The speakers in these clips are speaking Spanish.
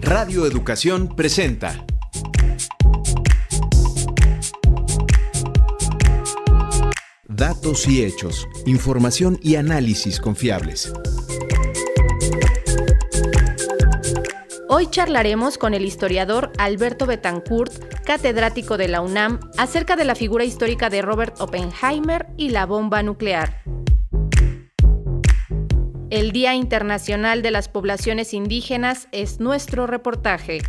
Radio Educación presenta Datos y hechos, información y análisis confiables. Hoy charlaremos con el historiador Alberto Betancourt, catedrático de la UNAM, acerca de la figura histórica de Robert Oppenheimer y la bomba nuclear. El Día Internacional de las Poblaciones Indígenas es nuestro reportaje.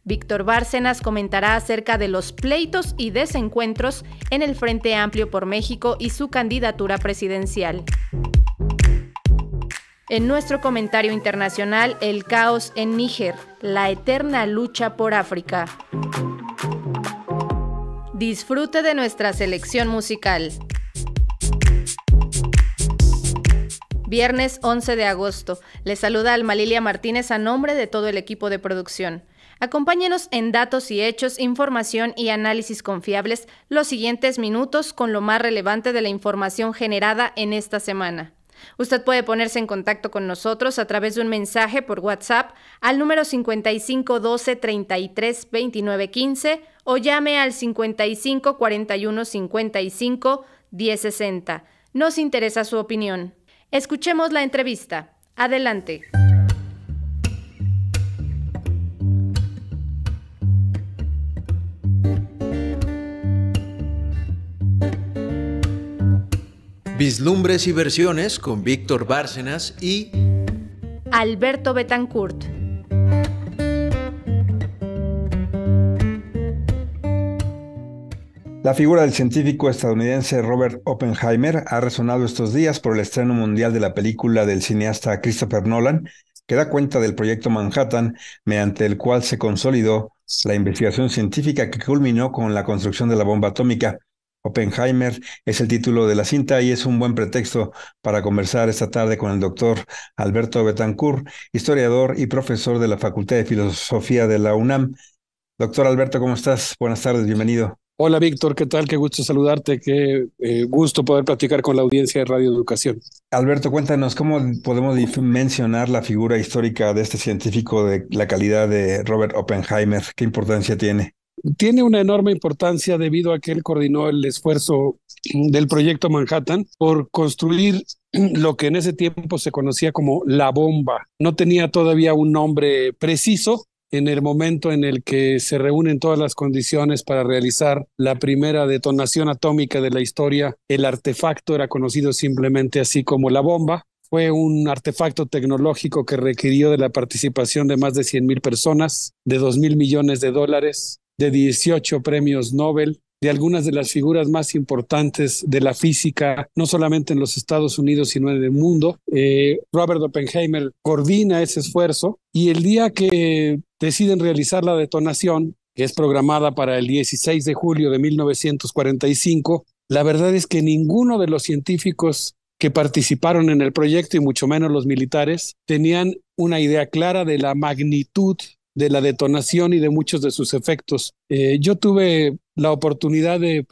Víctor Bárcenas comentará acerca de los pleitos y desencuentros en el Frente Amplio por México y su candidatura presidencial. En nuestro comentario internacional, el caos en Níger, la eterna lucha por África. Disfrute de nuestra selección musical. Viernes 11 de agosto. Les saluda Alma Lilia Martínez a nombre de todo el equipo de producción. Acompáñenos en Datos y Hechos, información y análisis confiables los siguientes minutos con lo más relevante de la información generada en esta semana. Usted puede ponerse en contacto con nosotros a través de un mensaje por WhatsApp al número 55 12 33 29 15 o llame al 55 41 55 10 60. Nos interesa su opinión. Escuchemos la entrevista. Adelante. Vislumbres y versiones con Víctor Bárcenas y Alberto Betancourt. La figura del científico estadounidense Robert Oppenheimer ha resonado estos días por el estreno mundial de la película del cineasta Christopher Nolan, que da cuenta del proyecto Manhattan, mediante el cual se consolidó la investigación científica que culminó con la construcción de la bomba atómica. Oppenheimer es el título de la cinta y es un buen pretexto para conversar esta tarde con el doctor Alberto Betancourt, historiador y profesor de la Facultad de Filosofía de la UNAM. Doctor Alberto, ¿cómo estás? Buenas tardes, bienvenido. Hola Víctor, ¿qué tal? Qué gusto saludarte, qué gusto poder platicar con la audiencia de Radio Educación. Alberto, cuéntanos, ¿cómo podemos mencionar la figura histórica de este científico de la calidad de Robert Oppenheimer? ¿Qué importancia tiene? Tiene una enorme importancia debido a que él coordinó el esfuerzo del proyecto Manhattan por construir lo que en ese tiempo se conocía como la bomba. No tenía todavía un nombre preciso. En el momento en el que se reúnen todas las condiciones para realizar la primera detonación atómica de la historia, el artefacto era conocido simplemente así como la bomba. Fue un artefacto tecnológico que requirió de la participación de más de 100,000 personas, de $2,000 millones, de 18 premios Nobel, de algunas de las figuras más importantes de la física, no solamente en los Estados Unidos, sino en el mundo. Robert Oppenheimer coordina ese esfuerzo y el día que deciden realizar la detonación, que es programada para el 16 de julio de 1945, la verdad es que ninguno de los científicos que participaron en el proyecto, y mucho menos los militares, tenían una idea clara de la magnitud de la detonación y de muchos de sus efectos. Yo tuve la oportunidad de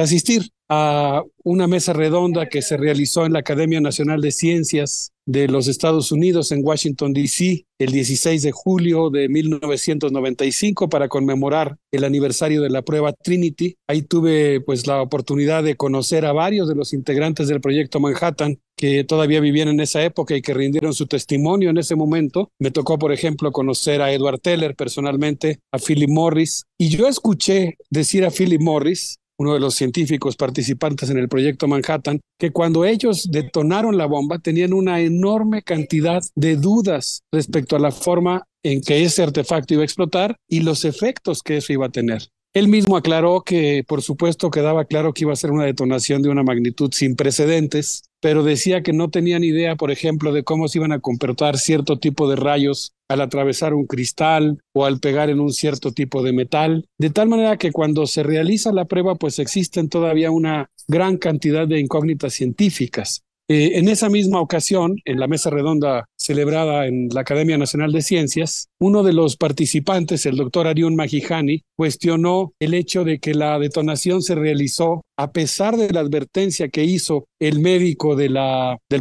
asistir a una mesa redonda que se realizó en la Academia Nacional de Ciencias de los Estados Unidos en Washington, D.C., el 16 de julio de 1995 para conmemorar el aniversario de la prueba Trinity. Ahí tuve pues la oportunidad de conocer a varios de los integrantes del proyecto Manhattan que todavía vivían en esa época y que rindieron su testimonio en ese momento. Me tocó, por ejemplo, conocer a Edward Teller personalmente, a Philip Morris, y yo escuché decir a Philip Morris, uno de los científicos participantes en el proyecto Manhattan, que cuando ellos detonaron la bomba tenían una enorme cantidad de dudas respecto a la forma en que ese artefacto iba a explotar y los efectos que eso iba a tener. Él mismo aclaró que, por supuesto, quedaba claro que iba a ser una detonación de una magnitud sin precedentes, pero decía que no tenían idea, por ejemplo, de cómo se iban a comportar cierto tipo de rayos al atravesar un cristal o al pegar en un cierto tipo de metal, de tal manera que cuando se realiza la prueba, pues existen todavía una gran cantidad de incógnitas científicas. En esa misma ocasión, en la mesa redonda celebrada en la Academia Nacional de Ciencias, uno de los participantes, el doctor Ariun Mahijani, cuestionó el hecho de que la detonación se realizó a pesar de la advertencia que hizo el médico del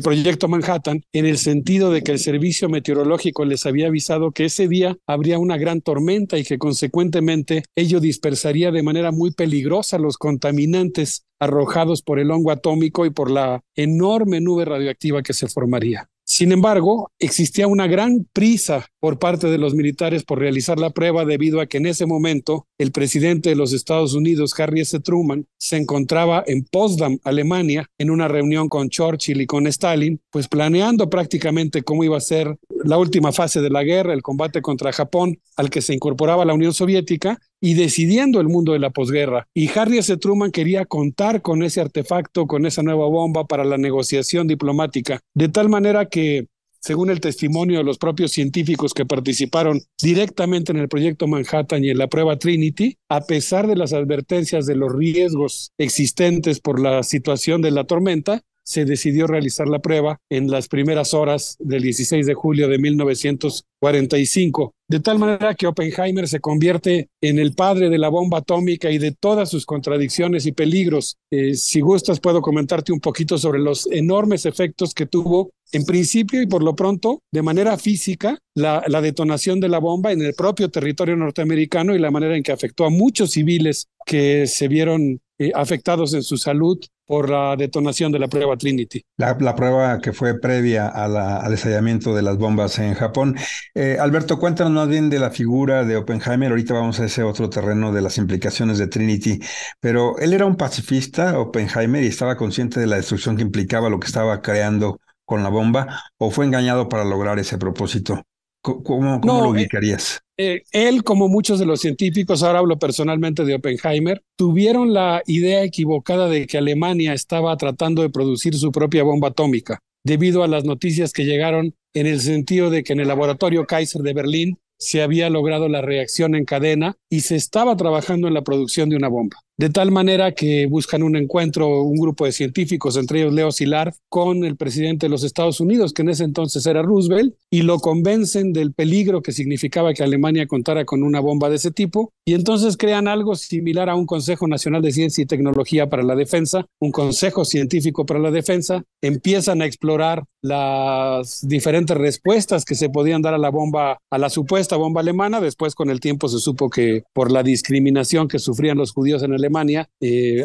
proyecto Manhattan, en el sentido de que el servicio meteorológico les había avisado que ese día habría una gran tormenta y que consecuentemente ello dispersaría de manera muy peligrosa los contaminantes arrojados por el hongo atómico y por la enorme nube radioactiva que se formaría. Sin embargo, existía una gran prisa por parte de los militares por realizar la prueba, debido a que en ese momento el presidente de los Estados Unidos, Harry S. Truman, se encontraba en Potsdam, Alemania, en una reunión con Churchill y con Stalin, pues planeando prácticamente cómo iba a ser la última fase de la guerra, el combate contra Japón, al que se incorporaba la Unión Soviética, y decidiendo el mundo de la posguerra. Y Harry S. Truman quería contar con ese artefacto, con esa nueva bomba para la negociación diplomática, de tal manera que, según el testimonio de los propios científicos que participaron directamente en el proyecto Manhattan y en la prueba Trinity, a pesar de las advertencias de los riesgos existentes por la situación de la tormenta, se decidió realizar la prueba en las primeras horas del 16 de julio de 1945. De tal manera que Oppenheimer se convierte en el padre de la bomba atómica y de todas sus contradicciones y peligros. Si gustas, puedo comentarte un poquito sobre los enormes efectos que tuvo, en principio y por lo pronto, de manera física, la detonación de la bomba en el propio territorio norteamericano y la manera en que afectó a muchos civiles que se vieron afectados en su salud por la detonación de la prueba Trinity. La prueba que fue previa al estallamiento de las bombas en Japón. Alberto, cuéntanos más bien de la figura de Oppenheimer. Ahorita vamos a ese otro terreno de las implicaciones de Trinity, pero él era un pacifista, Oppenheimer, y estaba consciente de la destrucción que implicaba lo que estaba creando con la bomba, ¿o fue engañado para lograr ese propósito? ¿Cómo lo ubicarías? Él, como muchos de los científicos, ahora hablo personalmente de Oppenheimer, tuvieron la idea equivocada de que Alemania estaba tratando de producir su propia bomba atómica, debido a las noticias que llegaron en el sentido de que en el laboratorio Kaiser de Berlín se había logrado la reacción en cadena y se estaba trabajando en la producción de una bomba. De tal manera que buscan un encuentro, un grupo de científicos, entre ellos Leo Szilard, con el presidente de los Estados Unidos, que en ese entonces era Roosevelt, y lo convencen del peligro que significaba que Alemania contara con una bomba de ese tipo, y entonces crean algo similar a un Consejo Nacional de Ciencia y Tecnología para la Defensa, un Consejo Científico para la Defensa. Empiezan a explorar las diferentes respuestas que se podían dar a la bomba, a la supuesta bomba alemana. Después, con el tiempo, se supo que por la discriminación que sufrían los judíos en Alemania,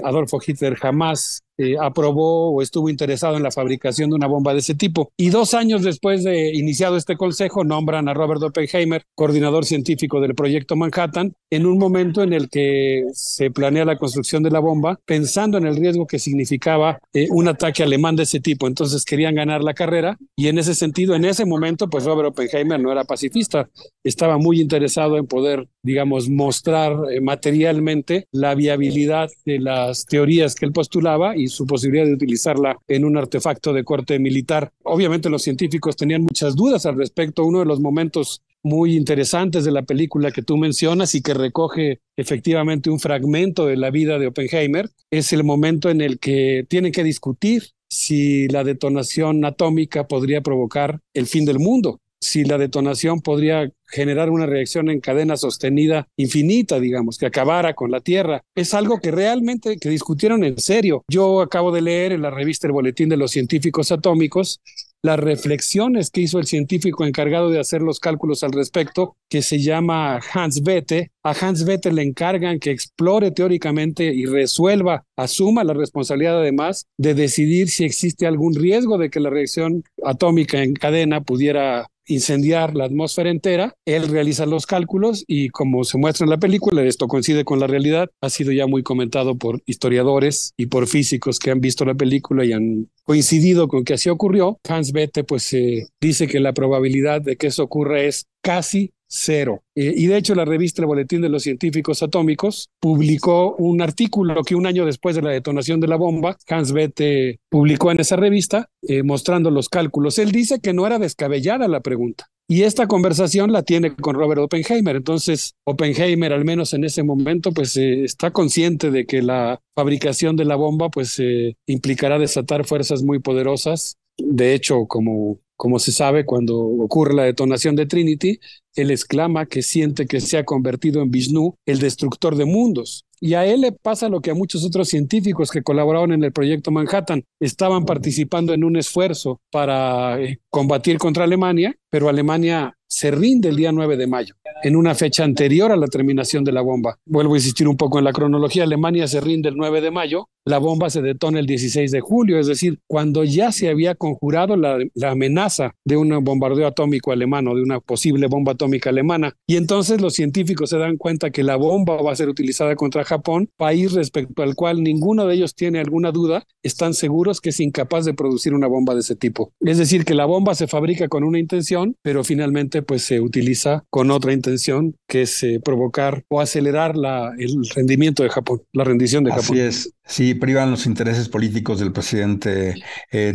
Adolfo Hitler jamás aprobó o estuvo interesado en la fabricación de una bomba de ese tipo. Y 2 años después de iniciado este consejo, nombran a Robert Oppenheimer, coordinador científico del proyecto Manhattan, en un momento en el que se planea la construcción de la bomba, pensando en el riesgo que significaba un ataque alemán de ese tipo. Entonces querían ganar la carrera, y en ese sentido, en ese momento, pues Robert Oppenheimer no era pacifista, estaba muy interesado en poder, digamos, mostrar materialmente la viabilidad de las teorías que él postulaba y su posibilidad de utilizarla en un artefacto de corte militar. Obviamente los científicos tenían muchas dudas al respecto. Uno de los momentos muy interesantes de la película que tú mencionas y que recoge efectivamente un fragmento de la vida de Oppenheimer es el momento en el que tienen que discutir si la detonación atómica podría provocar el fin del mundo, si la detonación podría generar una reacción en cadena sostenida infinita, digamos, que acabara con la Tierra. Es algo que realmente que discutieron en serio. Yo acabo de leer en la revista El Boletín de los Científicos Atómicos las reflexiones que hizo el científico encargado de hacer los cálculos al respecto, que se llama Hans Bethe. A Hans Bethe le encargan que explore teóricamente y resuelva, asuma la responsabilidad además de decidir si existe algún riesgo de que la reacción atómica en cadena pudiera incendiar la atmósfera entera. Él realiza los cálculos y, como se muestra en la película, esto coincide con la realidad. Ha sido ya muy comentado por historiadores y por físicos que han visto la película y han coincidido con que así ocurrió. Hans Bethe pues dice que la probabilidad de que eso ocurra es casi 0. Y de hecho la revista El Boletín de los Científicos Atómicos publicó un artículo que 1 año después de la detonación de la bomba, Hans Bethe publicó en esa revista mostrando los cálculos. Él dice que no era descabellada la pregunta. Y esta conversación la tiene con Robert Oppenheimer. Entonces, Oppenheimer, al menos en ese momento, pues está consciente de que la fabricación de la bomba pues implicará desatar fuerzas muy poderosas. De hecho, como como se sabe, cuando ocurre la detonación de Trinity, él exclama que siente que se ha convertido en Vishnu, el destructor de mundos. Y a él le pasa lo que a muchos otros científicos que colaboraron en el proyecto Manhattan. Estaban participando en un esfuerzo para combatir contra Alemania, pero Alemania se rinde el día 9 de mayo, en una fecha anterior a la terminación de la bomba. Vuelvo a insistir un poco en la cronología. Alemania se rinde el 9 de mayo, la bomba se detona el 16 de julio, es decir, cuando ya se había conjurado la amenaza de un bombardeo atómico alemán o de una posible bomba atómica alemana. Y entonces los científicos se dan cuenta que la bomba va a ser utilizada contra Japón, país respecto al cual ninguno de ellos tiene alguna duda, están seguros que es incapaz de producir una bomba de ese tipo. Es decir, que la bomba se fabrica con una intención, pero finalmente pues se utiliza con otra intención, que es provocar o acelerar el rendimiento de Japón, la rendición de Japón. Así es, sí, privan los intereses políticos del presidente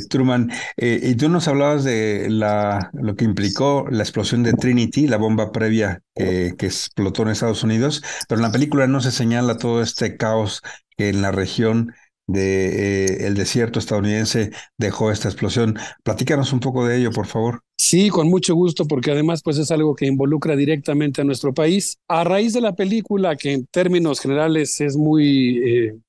Truman. Y tú nos hablabas de lo que implicó la explosión de Trinity, la bomba previa que explotó en Estados Unidos, pero en la película no se señala todo este caos que en la región el desierto estadounidense dejó esta explosión. Platícanos un poco de ello, por favor. Sí, con mucho gusto, porque además pues es algo que involucra directamente a nuestro país. A raíz de la película, que en términos generales es muy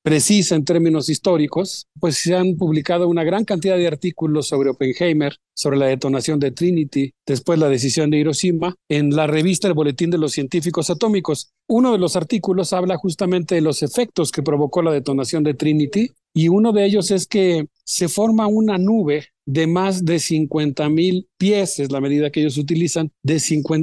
precisa en términos históricos, pues se han publicado una gran cantidad de artículos sobre Oppenheimer, sobre la detonación de Trinity, después la decisión de Hiroshima, en la revista El Boletín de los Científicos Atómicos. Uno de los artículos habla justamente de los efectos que provocó la detonación de Trinity, y uno de ellos es que se forma una nube de más de 50,000 pies, es la medida que ellos utilizan,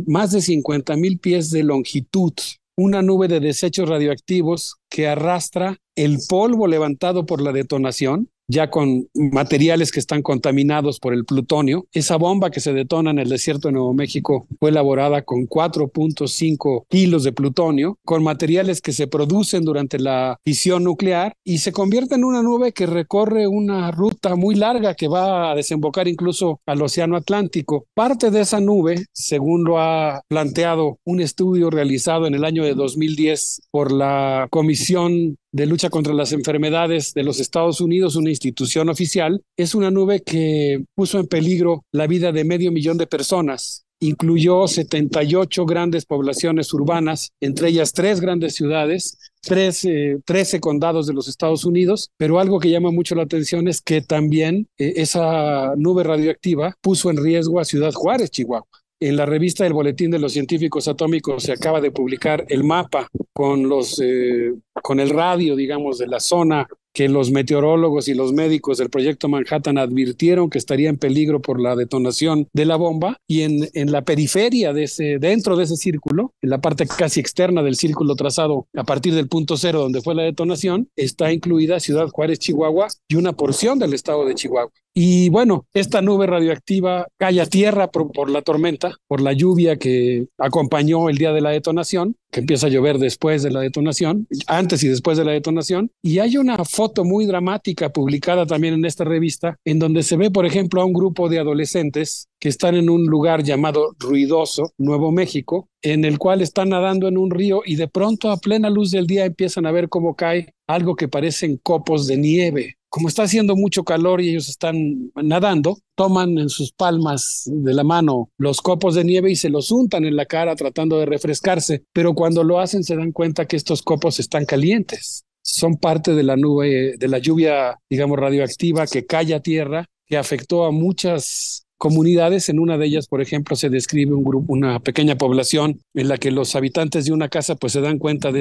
más de 50,000 pies de longitud. Una nube de desechos radioactivos que arrastra el polvo levantado por la detonación, ya con materiales que están contaminados por el plutonio. Esa bomba que se detona en el desierto de Nuevo México fue elaborada con 4.5 kilos de plutonio, con materiales que se producen durante la fisión nuclear, y se convierte en una nube que recorre una ruta muy larga que va a desembocar incluso al Océano Atlántico. Parte de esa nube, según lo ha planteado un estudio realizado en el año de 2010 por la Comisión de Lucha contra las Enfermedades de los Estados Unidos, una institución oficial, es una nube que puso en peligro la vida de 500,000 de personas. Incluyó 78 grandes poblaciones urbanas, entre ellas 3 grandes ciudades, 13 condados de los Estados Unidos, pero algo que llama mucho la atención es que también esa nube radioactiva puso en riesgo a Ciudad Juárez, Chihuahua. En la revista El Boletín de los Científicos Atómicos se acaba de publicar el mapa con el radio, digamos, de la zona que los meteorólogos y los médicos del proyecto Manhattan advirtieron que estaría en peligro por la detonación de la bomba, y en la periferia dentro de ese círculo, en la parte casi externa del círculo trazado a partir del punto cero donde fue la detonación, está incluida Ciudad Juárez, Chihuahua, y una porción del estado de Chihuahua. Y bueno, esta nube radioactiva cae a tierra por la tormenta, por la lluvia que acompañó el día de la detonación, que empieza a llover después de la detonación, antes y después de la detonación. Y hay una foto muy dramática publicada también en esta revista, en donde se ve, por ejemplo, a un grupo de adolescentes que están en un lugar llamado Ruidoso, Nuevo México, en el cual están nadando en un río, y de pronto a plena luz del día empiezan a ver cómo cae algo que parecen copos de nieve. Como está haciendo mucho calor y ellos están nadando, toman en sus palmas de la mano los copos de nieve y se los untan en la cara tratando de refrescarse, pero cuando lo hacen se dan cuenta que estos copos están calientes. Son parte de la nube, de la lluvia, digamos, radioactiva que cae a tierra, que afectó a muchas comunidades. En una de ellas, por ejemplo, se describe una pequeña población en la que los habitantes de una casa pues se dan cuenta de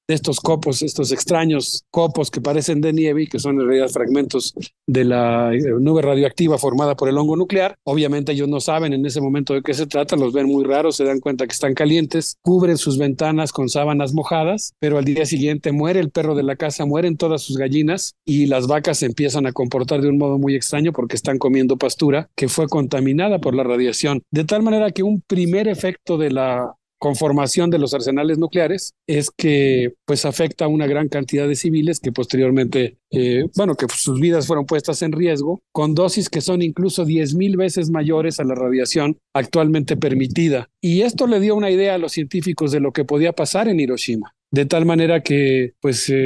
estos copos, estos extraños copos que parecen de nieve y que son en realidad fragmentos de la nube radioactiva formada por el hongo nuclear. Obviamente ellos no saben en ese momento de qué se trata, los ven muy raros, se dan cuenta que están calientes, cubren sus ventanas con sábanas mojadas, pero al día siguiente muere el perro de la casa, mueren todas sus gallinas, y las vacas se empiezan a comportar de un modo muy extraño porque están comiendo pastura que fue contaminada por la radiación, de tal manera que un primer efecto de la conformación de los arsenales nucleares es que pues afecta a una gran cantidad de civiles que posteriormente, que sus vidas fueron puestas en riesgo con dosis que son incluso 10,000 veces mayores a la radiación actualmente permitida. Y esto le dio una idea a los científicos de lo que podía pasar en Hiroshima. De tal manera que,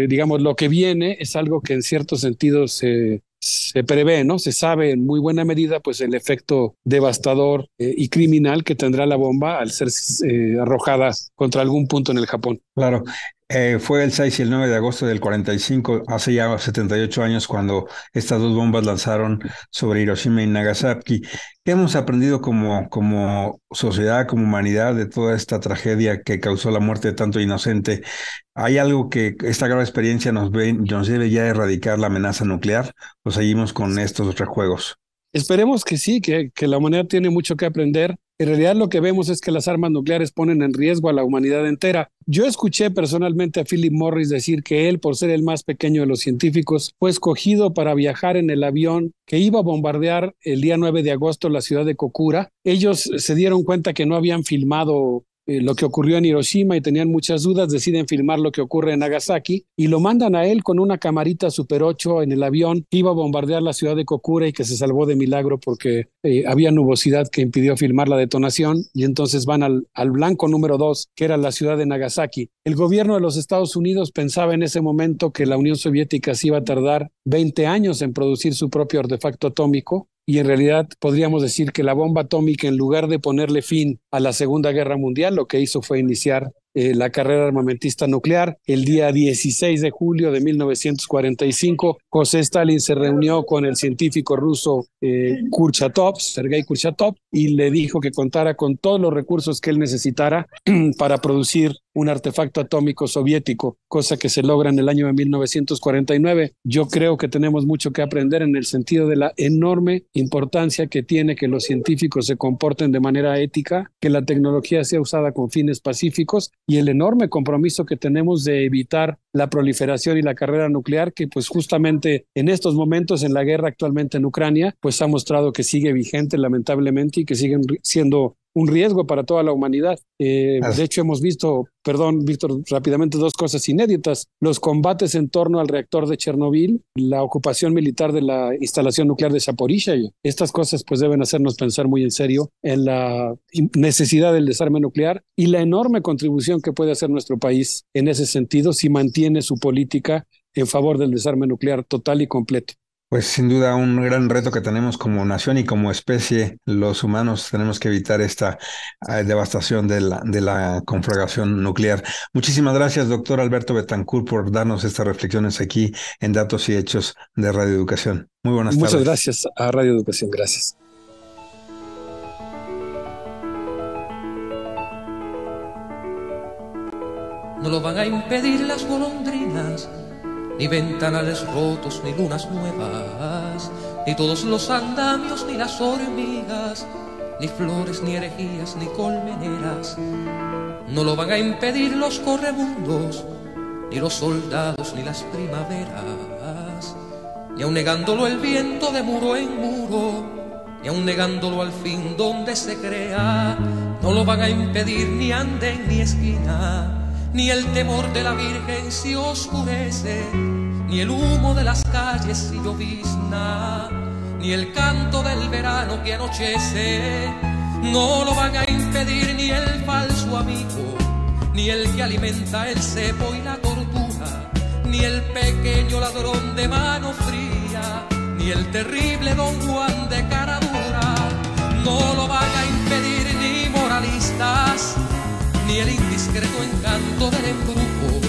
digamos, lo que viene es algo que en cierto sentido se se prevé, ¿no? Se sabe en muy buena medida pues el efecto devastador y criminal que tendrá la bomba al ser arrojada contra algún punto en el Japón. Claro, fue el 6 y el 9 de agosto del 45, hace ya 78 años, cuando estas dos bombas lanzaron sobre Hiroshima y Nagasaki. ¿Qué hemos aprendido como sociedad, como humanidad, de toda esta tragedia que causó la muerte de tanto inocente? ¿Hay algo que esta grave experiencia nos debe ya erradicar la amenaza nuclear, o seguimos con estos rejuegos? Esperemos que sí, que la humanidad tiene mucho que aprender. En realidad lo que vemos es que las armas nucleares ponen en riesgo a la humanidad entera. Yo escuché personalmente a Philip Morris decir que él, por ser el más pequeño de los científicos, fue escogido para viajar en el avión que iba a bombardear el día 9 de agosto la ciudad de Kokura. Ellos se dieron cuenta que no habían filmado lo que ocurrió en Hiroshima y tenían muchas dudas, deciden filmar lo que ocurre en Nagasaki y lo mandan a él con una camarita Super 8 en el avión que iba a bombardear la ciudad de Kokura y que se salvó de milagro porque había nubosidad que impidió filmar la detonación, y entonces van al blanco número 2, que era la ciudad de Nagasaki. El gobierno de los Estados Unidos pensaba en ese momento que la Unión Soviética se iba a tardar 20 años en producir su propio artefacto atómico. Y en realidad podríamos decir que la bomba atómica, en lugar de ponerle fin a la Segunda Guerra Mundial, lo que hizo fue iniciar la carrera armamentista nuclear. El día 16 de julio de 1945, José Stalin se reunió con el científico ruso Sergei Kurchatov, y le dijo que contara con todos los recursos que él necesitara para producir un artefacto atómico soviético, cosa que se logra en el año de 1949. Yo creo que tenemos mucho que aprender en el sentido de la enorme importancia que tiene que los científicos se comporten de manera ética, que la tecnología sea usada con fines pacíficos, y el enorme compromiso que tenemos de evitar la proliferación y la carrera nuclear, que pues justamente en estos momentos, en la guerra actualmente en Ucrania, pues ha mostrado que sigue vigente lamentablemente y que siguen siendo un riesgo para toda la humanidad. De hecho, hemos visto, perdón, Víctor, rápidamente dos cosas inéditas: los combates en torno al reactor de Chernobyl, la ocupación militar de la instalación nuclear de Zaporizhia. Estas cosas pues deben hacernos pensar muy en serio en la necesidad del desarme nuclear y la enorme contribución que puede hacer nuestro país en ese sentido si mantiene su política en favor del desarme nuclear total y completo. Pues sin duda un gran reto que tenemos como nación y como especie. Los humanos tenemos que evitar esta devastación de la conflagración nuclear. Muchísimas gracias, doctor Alberto Betancourt, por darnos estas reflexiones aquí en Datos y Hechos de Radio Educación. Muy buenas tardes. Muchas gracias a Radio Educación. Gracias. No lo van a impedir las golondrinas, ni ventanales rotos, ni lunas nuevas, ni todos los andamios, ni las hormigas, ni flores, ni herejías, ni colmeneras. No lo van a impedir los correbundos, ni los soldados, ni las primaveras, ni aun negándolo el viento de muro en muro, ni aun negándolo al fin donde se crea. No lo van a impedir ni anden ni esquina, ni el temor de la Virgen si oscurece, ni el humo de las calles si llovizna, ni el canto del verano que anochece. No lo van a impedir ni el falso amigo, ni el que alimenta el cepo y la tortura, ni el pequeño ladrón de mano fría, ni el terrible Don Juan de cara dura. No lo van a impedir ni moralistas, ni el indiscreto encanto del embrujo,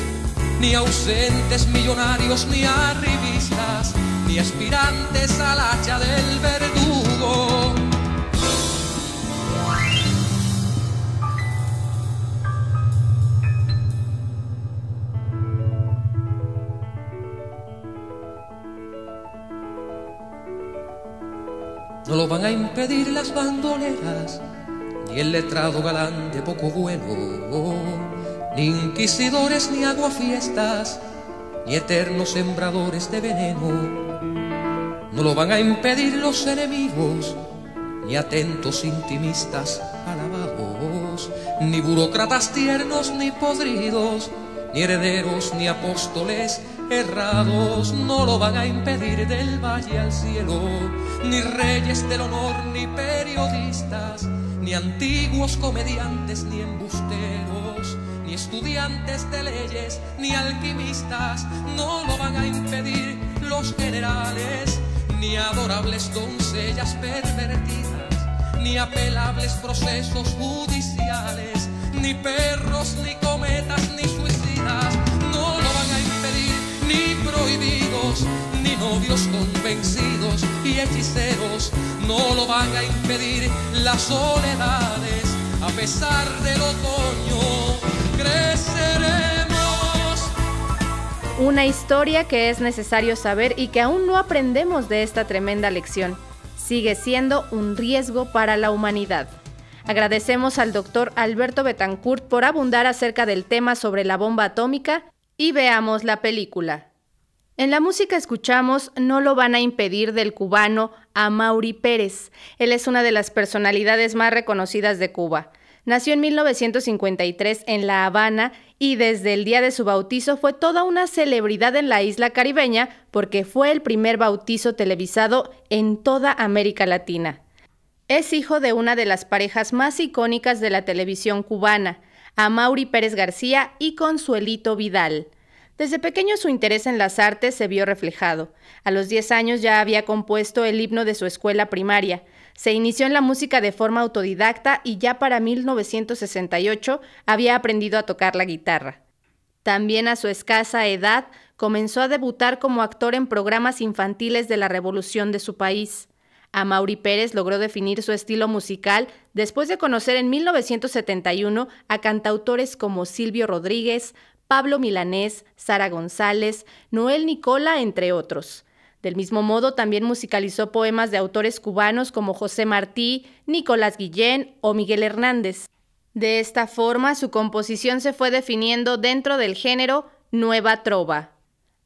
ni ausentes millonarios, ni arribistas, ni aspirantes al hacha del verdugo. No lo van a impedir las bandoleras, ni el letrado galán de poco vuelo, ni inquisidores, ni aguafiestas, ni eternos sembradores de veneno. No lo van a impedir los enemigos, ni atentos intimistas alabados, ni burócratas tiernos, ni podridos, ni herederos, ni apóstoles errados. No lo van a impedir del valle al cielo, ni reyes del honor, ni periodistas, ni antiguos comediantes, ni embusteros, ni estudiantes de leyes, ni alquimistas. No lo van a impedir los generales, ni adorables doncellas pervertidas, ni apelables procesos judiciales, ni perros, ni cometas, ni suicidas, no lo van a impedir, ni prohibidos, ni novios convencidos y hechiceros, no lo van a impedir las soledades, a pesar del otoño, creceremos. Una historia que es necesario saber y que aún no aprendemos de esta tremenda lección. Sigue siendo un riesgo para la humanidad. Agradecemos al doctor Alberto Betancourt por abundar acerca del tema sobre la bomba atómica y veamos la película. En la música escuchamos No lo van a impedir del cubano Amaury Pérez. Él es una de las personalidades más reconocidas de Cuba. Nació en 1953 en La Habana y desde el día de su bautizo fue toda una celebridad en la isla caribeña porque fue el primer bautizo televisado en toda América Latina. Es hijo de una de las parejas más icónicas de la televisión cubana, Amaury Pérez García y Consuelito Vidal. Desde pequeño su interés en las artes se vio reflejado. A los 10 años ya había compuesto el himno de su escuela primaria. Se inició en la música de forma autodidacta y ya para 1968 había aprendido a tocar la guitarra. También a su escasa edad comenzó a debutar como actor en programas infantiles de la revolución de su país. Amaury Pérez logró definir su estilo musical después de conocer en 1971 a cantautores como Silvio Rodríguez, Pablo Milanés, Sara González, Noel Nicola, entre otros. Del mismo modo, también musicalizó poemas de autores cubanos como José Martí, Nicolás Guillén o Miguel Hernández. De esta forma, su composición se fue definiendo dentro del género Nueva Trova.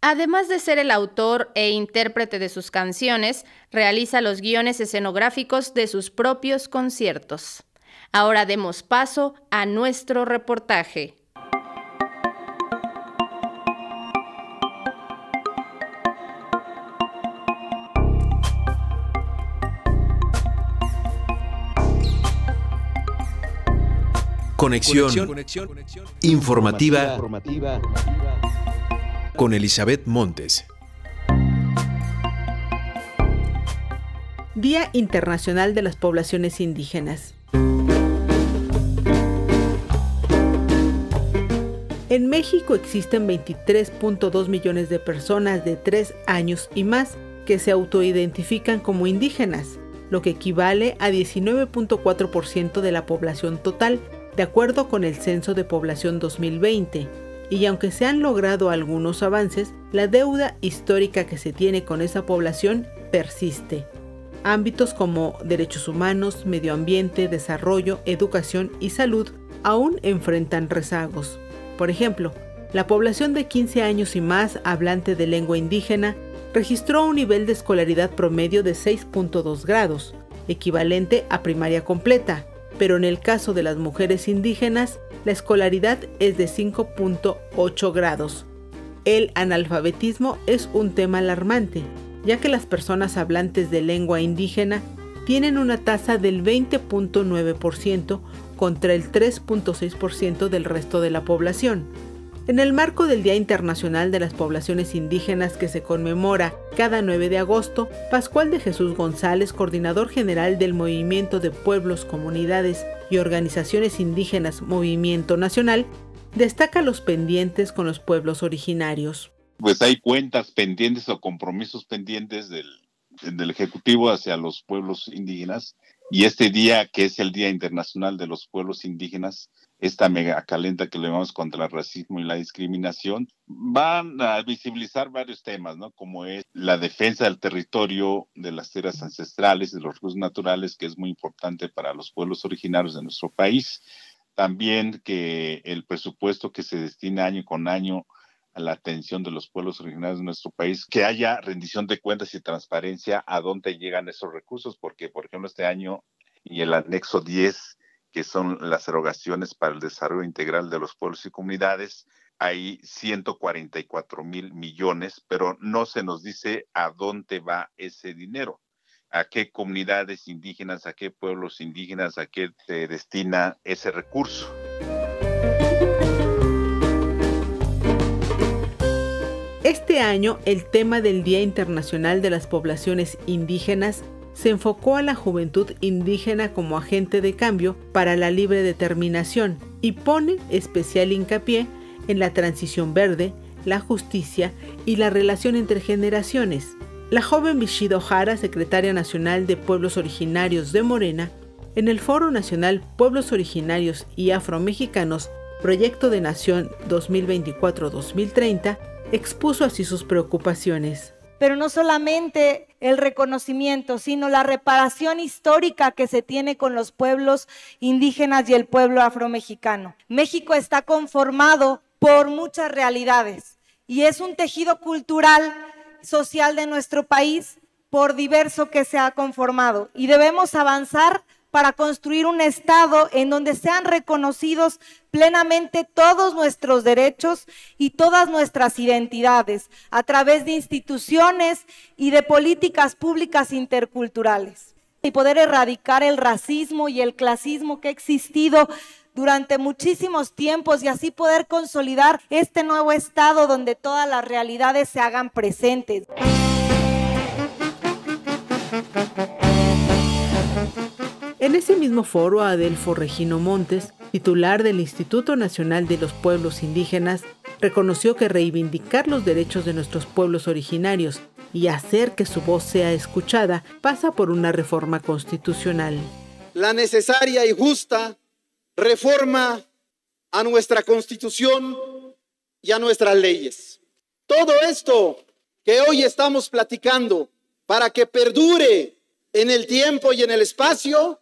Además de ser el autor e intérprete de sus canciones, realiza los guiones escenográficos de sus propios conciertos. Ahora demos paso a nuestro reportaje. Conexión informativa con Elizabeth Montes. Día Internacional de las Poblaciones Indígenas. En México existen 23.2 millones de personas de 3 años y más que se autoidentifican como indígenas, lo que equivale a 19.4% de la población total, de acuerdo con el Censo de Población 2020, y aunque se han logrado algunos avances, la deuda histórica que se tiene con esa población persiste. Ámbitos como derechos humanos, medio ambiente, desarrollo, educación y salud aún enfrentan rezagos. Por ejemplo, la población de 15 años y más hablante de lengua indígena registró un nivel de escolaridad promedio de 6.2 grados, equivalente a primaria completa, pero en el caso de las mujeres indígenas, la escolaridad es de 5.8 grados. El analfabetismo es un tema alarmante, ya que las personas hablantes de lengua indígena tienen una tasa del 20.9% contra el 3.6% del resto de la población. En el marco del Día Internacional de las Poblaciones Indígenas que se conmemora cada 9 de agosto, Pascual de Jesús González, coordinador general del Movimiento de Pueblos, Comunidades y Organizaciones Indígenas Movimiento Nacional, destaca los pendientes con los pueblos originarios. Pues hay cuentas pendientes o compromisos pendientes del Ejecutivo hacia los pueblos indígenas, y este día, que es el Día Internacional de los Pueblos Indígenas, esta mega calenda que le llamamos contra el racismo y la discriminación, van a visibilizar varios temas, ¿no? Como es la defensa del territorio, de las tierras ancestrales, de los recursos naturales, que es muy importante para los pueblos originarios de nuestro país. También que el presupuesto que se destina año con año a la atención de los pueblos originarios de nuestro país, que haya rendición de cuentas y transparencia a dónde llegan esos recursos, porque, por ejemplo, este año y el anexo 10, que son las erogaciones para el desarrollo integral de los pueblos y comunidades, hay 144,000 millones, pero no se nos dice a dónde va ese dinero, a qué comunidades indígenas, a qué pueblos indígenas, a qué se destina ese recurso. Este Este año, el tema del Día Internacional de las Poblaciones Indígenas se enfocó a la juventud indígena como agente de cambio para la libre determinación y pone especial hincapié en la transición verde, la justicia y la relación entre generaciones. La joven Vishido Jara, secretaria nacional de Pueblos Originarios de Morena, en el Foro Nacional Pueblos Originarios y Afromexicanos, Proyecto de Nación 2024-2030, expuso así sus preocupaciones. Pero no solamente el reconocimiento, sino la reparación histórica que se tiene con los pueblos indígenas y el pueblo afromexicano. México está conformado por muchas realidades y es un tejido cultural, social de nuestro país, por diverso que se ha conformado, y debemos avanzar para construir un Estado en donde sean reconocidos plenamente todos nuestros derechos y todas nuestras identidades a través de instituciones y de políticas públicas interculturales, y poder erradicar el racismo y el clasismo que ha existido durante muchísimos tiempos y así poder consolidar este nuevo Estado donde todas las realidades se hagan presentes. En ese mismo foro, Adelfo Regino Montes, titular del Instituto Nacional de los Pueblos Indígenas, reconoció que reivindicar los derechos de nuestros pueblos originarios y hacer que su voz sea escuchada pasa por una reforma constitucional. La necesaria y justa reforma a nuestra Constitución y a nuestras leyes. Todo esto que hoy estamos platicando, para que perdure en el tiempo y en el espacio,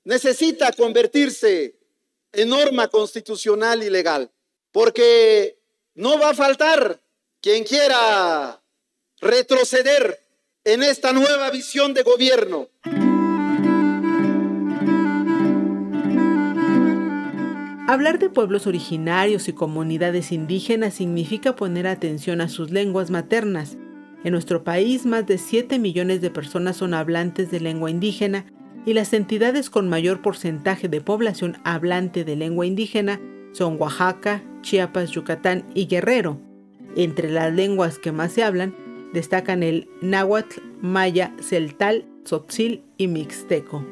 necesita convertirse en norma constitucional y legal, porque no va a faltar quien quiera retroceder en esta nueva visión de gobierno. Hablar de pueblos originarios y comunidades indígenas significa poner atención a sus lenguas maternas. En nuestro país, más de 7 millones de personas son hablantes de lengua indígena y las entidades con mayor porcentaje de población hablante de lengua indígena son Oaxaca, Chiapas, Yucatán y Guerrero. Entre las lenguas que más se hablan, destacan el náhuatl, maya, celtal, tzotzil y mixteco.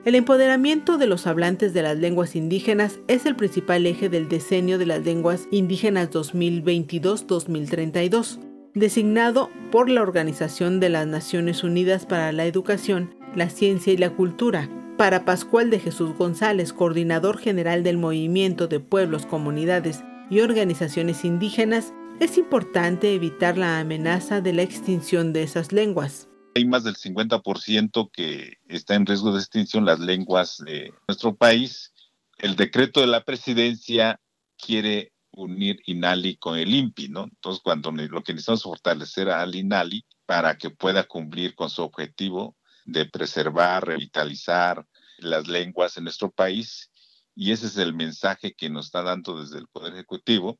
El empoderamiento de los hablantes de las lenguas indígenas es el principal eje del Decenio de las Lenguas Indígenas 2022-2032, designado por la Organización de las Naciones Unidas para la Educación, la Ciencia y la Cultura. Para Pascual de Jesús González, coordinador general del Movimiento de Pueblos, Comunidades y Organizaciones Indígenas, es importante evitar la amenaza de la extinción de esas lenguas. Hay más del 50% que está en riesgo de extinción las lenguas de nuestro país. El decreto de la presidencia quiere unir INALI con el INPI, ¿no? Entonces, lo que necesitamos es fortalecer al INALI para que pueda cumplir con su objetivo de preservar, revitalizar las lenguas en nuestro país, y ese es el mensaje que nos está dando desde el Poder Ejecutivo.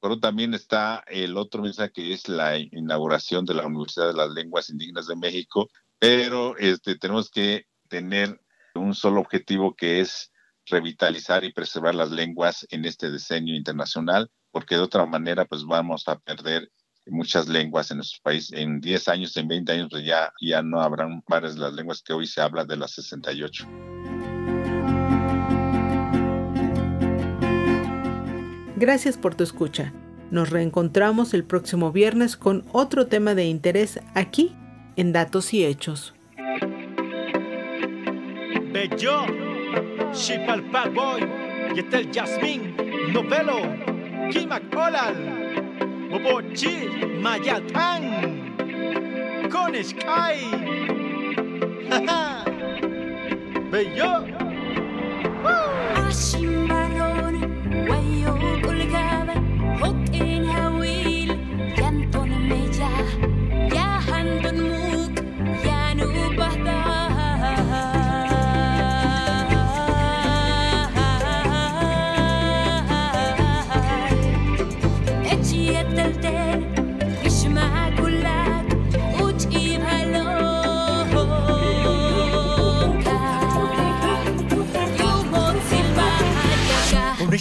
Pero también está el otro mensaje, que es la inauguración de la Universidad de las Lenguas Indígenas de México, pero tenemos que tener un solo objetivo, que es revitalizar y preservar las lenguas en este decenio internacional, porque de otra manera pues vamos a perder muchas lenguas en nuestro país. En 10 años, en 20 años pues ya no habrán varias de las lenguas que hoy se habla, de las 68. Gracias por tu escucha. Nos reencontramos el próximo viernes con otro tema de interés aquí en Datos y Hechos. Bello, Shipalpak Boy, Yetel Jasmine, Novelo, Kimak Olal, Bobochi, Mayatán, Konishkai, Bello.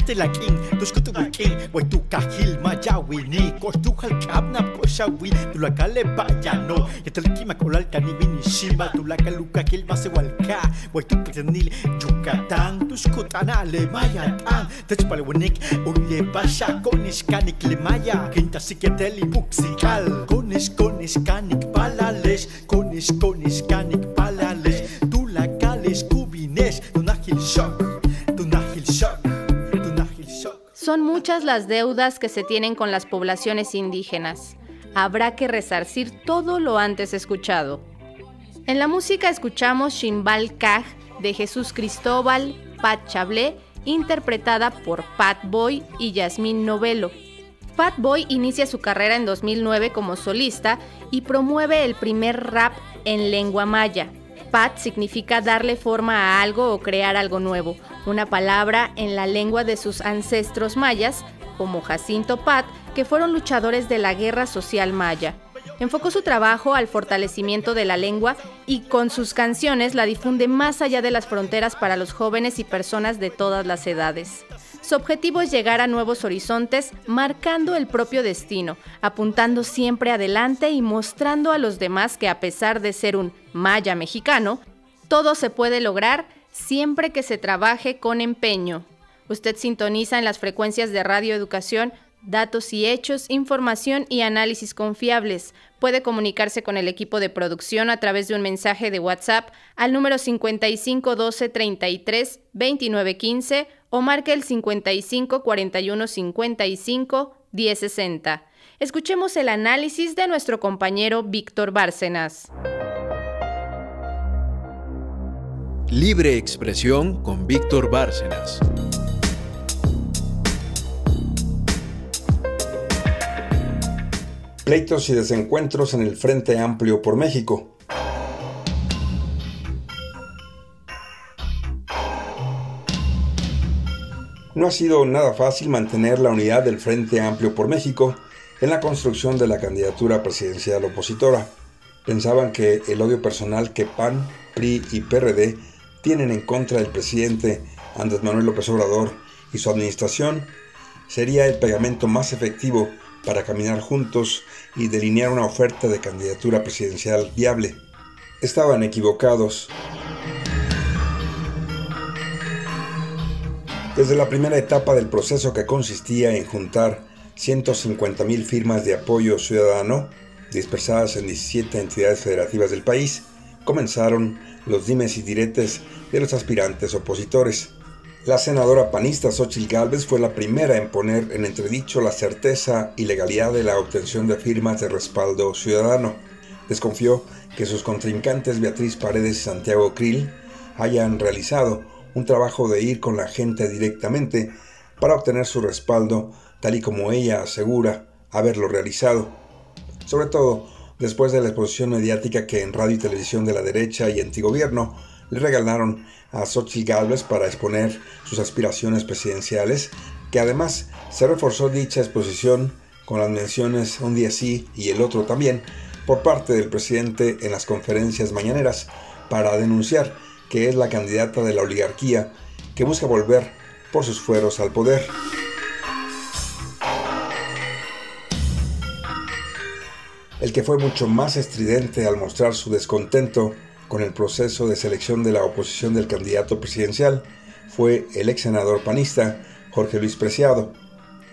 Telakin, Tuskutubikin, Waitukahil, Mayawini, Kostuhalkabna, Koshawi, Tulakale Bayano, Yatalkima Kolalka, Nibini Shiba, Tulakaluka, Kilmasewalka, Waitupitanil, Yucatán, Tuskutana, Lemayatan, Techpalewanik, Ule Basha, Konishkanik, Lemaya, Quinta Siketeli, Buxikal, Konishkanik, Palales, Konishkanik, Palales, Tulakales, Kubines, Tunahil Shock. Son muchas las deudas que se tienen con las poblaciones indígenas. Habrá que resarcir todo lo antes escuchado. En la música escuchamos Ximbal Caj de Jesús Cristóbal, Pat Chablé, interpretada por Pat Boy y Yasmín Novelo. Pat Boy inicia su carrera en 2009 como solista y promueve el primer rap en lengua maya. Pat significa darle forma a algo o crear algo nuevo, una palabra en la lengua de sus ancestros mayas, como Jacinto Pat, que fueron luchadores de la guerra social maya. Enfocó su trabajo al fortalecimiento de la lengua y con sus canciones la difunde más allá de las fronteras para los jóvenes y personas de todas las edades. Su objetivo es llegar a nuevos horizontes, marcando el propio destino, apuntando siempre adelante y mostrando a los demás que a pesar de ser un maya mexicano, todo se puede lograr siempre que se trabaje con empeño. Usted sintoniza en las frecuencias de Radio Educación, datos y hechos, información y análisis confiables. Puede comunicarse con el equipo de producción a través de un mensaje de WhatsApp al número 55 12 33 29 15 o marque el 55 41 55 10 60. Escuchemos el análisis de nuestro compañero Víctor Bárcenas. Libre expresión con Víctor Bárcenas. Pleitos y desencuentros en el Frente Amplio por México. No ha sido nada fácil mantener la unidad del Frente Amplio por México en la construcción de la candidatura presidencial opositora. Pensaban que el odio personal que PAN, PRI y PRD tienen en contra del presidente Andrés Manuel López Obrador y su administración sería el pegamento más efectivo para caminar juntos y delinear una oferta de candidatura presidencial viable. Estaban equivocados. Desde la primera etapa del proceso, que consistía en juntar 150,000 firmas de apoyo ciudadano dispersadas en 17 entidades federativas del país, comenzaron los dimes y diretes de los aspirantes opositores. La senadora panista Xóchitl Gálvez fue la primera en poner en entredicho la certeza y legalidad de la obtención de firmas de respaldo ciudadano. Desconfió que sus contrincantes Beatriz Paredes y Santiago Krill hayan realizado un trabajo de ir con la gente directamente para obtener su respaldo, tal y como ella asegura haberlo realizado. Sobre todo después de la exposición mediática que en radio y televisión de la derecha y antigobierno le regalaron a Xóchitl Gálvez para exponer sus aspiraciones presidenciales, que además se reforzó dicha exposición con las menciones un día sí y el otro también por parte del presidente en las conferencias mañaneras para denunciar que es la candidata de la oligarquía que busca volver por sus fueros al poder. El que fue mucho más estridente al mostrar su descontento con el proceso de selección de la oposición del candidato presidencial fue el ex senador panista Jorge Luis Preciado.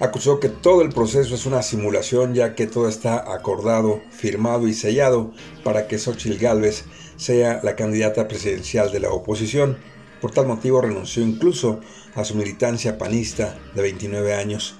Acusó que todo el proceso es una simulación, ya que todo está acordado, firmado y sellado para que Xóchitl Gálvez sea la candidata presidencial de la oposición. Por tal motivo renunció incluso a su militancia panista de 29 años.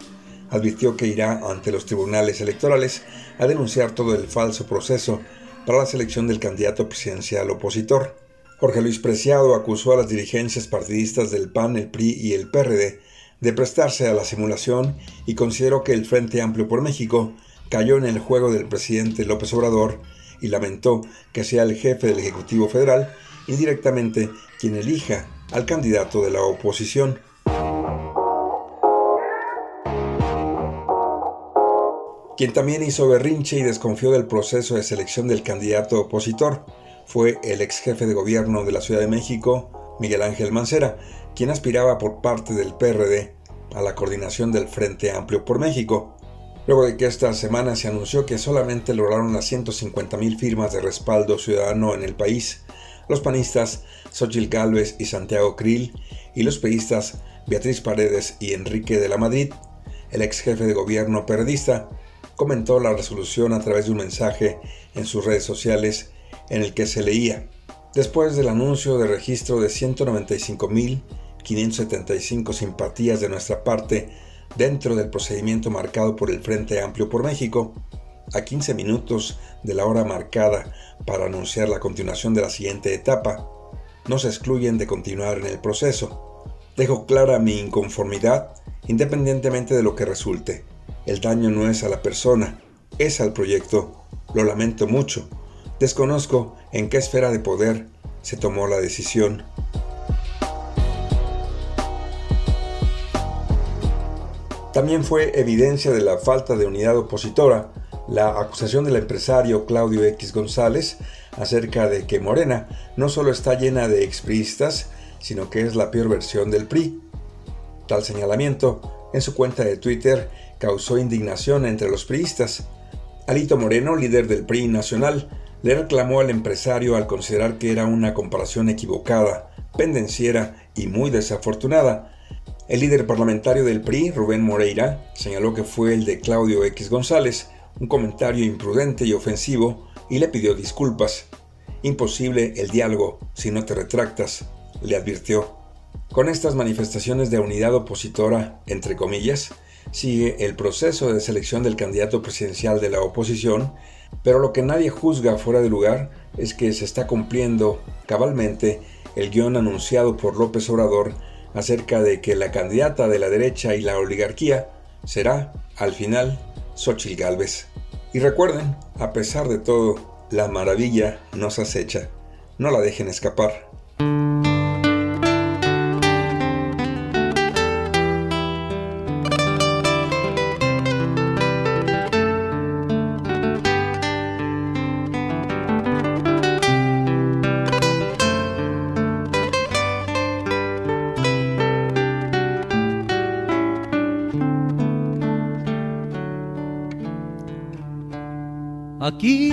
Advirtió que irá ante los tribunales electorales a denunciar todo el falso proceso para la selección del candidato presidencial opositor. Jorge Luis Preciado acusó a las dirigencias partidistas del PAN, el PRI y el PRD de prestarse a la simulación y consideró que el Frente Amplio por México cayó en el juego del presidente López Obrador y lamentó que sea el jefe del Ejecutivo Federal indirectamente quien elija al candidato de la oposición. Quien también hizo berrinche y desconfió del proceso de selección del candidato opositor fue el ex jefe de gobierno de la Ciudad de México, Miguel Ángel Mancera, quien aspiraba por parte del PRD a la coordinación del Frente Amplio por México, luego de que esta semana se anunció que solamente lograron las 150,000 firmas de respaldo ciudadano en el país. Los panistas Xóchitl Gálvez y Santiago Krill y los priistas Beatriz Paredes y Enrique de la Madrid. El ex jefe de gobierno perredista comentó la resolución a través de un mensaje en sus redes sociales en el que se leía: después del anuncio de registro de 195,575 simpatías de nuestra parte dentro del procedimiento marcado por el Frente Amplio por México, a 15 minutos de la hora marcada para anunciar la continuación de la siguiente etapa, no se excluyen de continuar en el proceso. Dejo clara mi inconformidad independientemente de lo que resulte. El daño no es a la persona, es al proyecto. Lo lamento mucho. Desconozco en qué esfera de poder se tomó la decisión. También fue evidencia de la falta de unidad opositora la acusación del empresario Claudio X González acerca de que Morena no solo está llena de expriistas, sino que es la peor versión del PRI. Tal señalamiento en su cuenta de Twitter causó indignación entre los priistas. Alito Moreno, líder del PRI nacional, le reclamó al empresario al considerar que era una comparación equivocada, pendenciera y muy desafortunada. El líder parlamentario del PRI, Rubén Moreira, señaló que fue el de Claudio X González, un comentario imprudente y ofensivo, y le pidió disculpas. Imposible el diálogo si no te retractas, le advirtió. Con estas manifestaciones de unidad opositora, entre comillas, sigue el proceso de selección del candidato presidencial de la oposición, pero lo que nadie juzga fuera de lugar es que se está cumpliendo cabalmente el guión anunciado por López Obrador acerca de que la candidata de la derecha y la oligarquía será, al final, Xóchitl Gálvez. Y recuerden, a pesar de todo, la maravilla nos acecha. No la dejen escapar. Aquí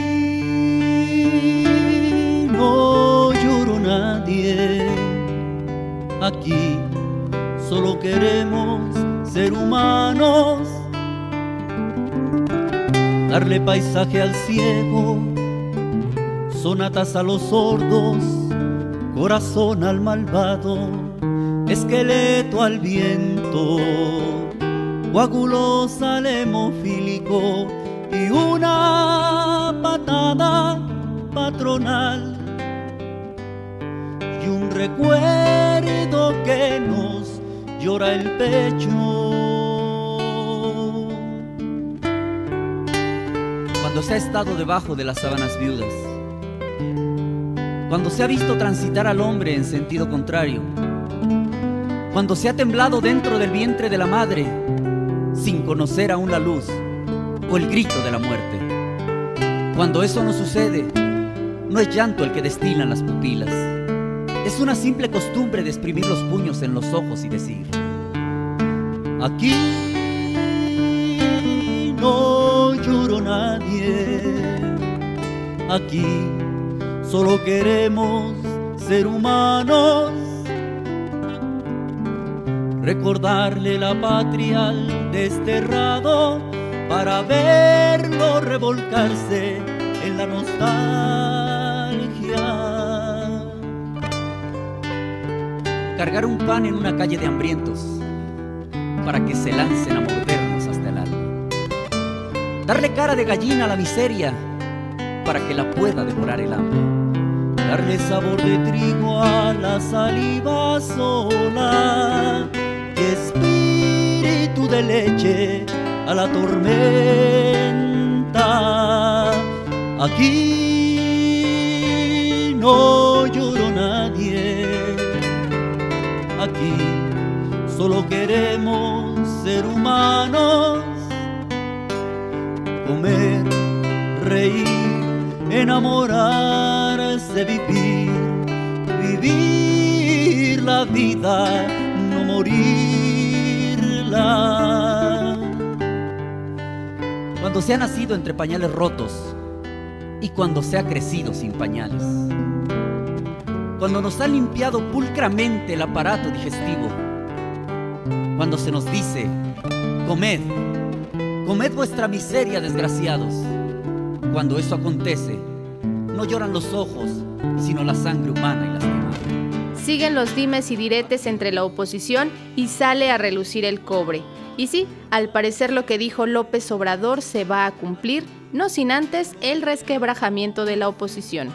no lloró nadie, aquí solo queremos ser humanos, darle paisaje al ciego, sonatas a los sordos, corazón al malvado, esqueleto al viento, coágulos al hemofílico y una patada patronal y un recuerdo que nos llora el pecho. Cuando se ha estado debajo de las sábanas viudas, cuando se ha visto transitar al hombre en sentido contrario, cuando se ha temblado dentro del vientre de la madre sin conocer aún la luz o el grito de la muerte. Cuando eso no sucede, no es llanto el que destilan las pupilas, es una simple costumbre de exprimir los puños en los ojos y decir: aquí no lloró nadie, aquí solo queremos ser humanos, recordarle la patria al desterrado para verlo revolcarse en la nostalgia. Cargar un pan en una calle de hambrientos para que se lancen a mordernos hasta el alma. Darle cara de gallina a la miseria para que la pueda devorar el hambre. Darle sabor de trigo a la saliva sola y espíritu de leche a la tormenta. Aquí no lloró nadie, aquí solo queremos ser humanos, comer, reír, enamorarse, vivir la vida, no morir sola. Cuando se ha nacido entre pañales rotos y cuando se ha crecido sin pañales. Cuando nos ha limpiado pulcramente el aparato digestivo. Cuando se nos dice, comed, comed vuestra miseria, desgraciados. Cuando eso acontece, no lloran los ojos, sino la sangre humana y lastimada. Siguen los dimes y diretes entre la oposición y sale a relucir el cobre. Y sí, al parecer lo que dijo López Obrador se va a cumplir, no sin antes el resquebrajamiento de la oposición.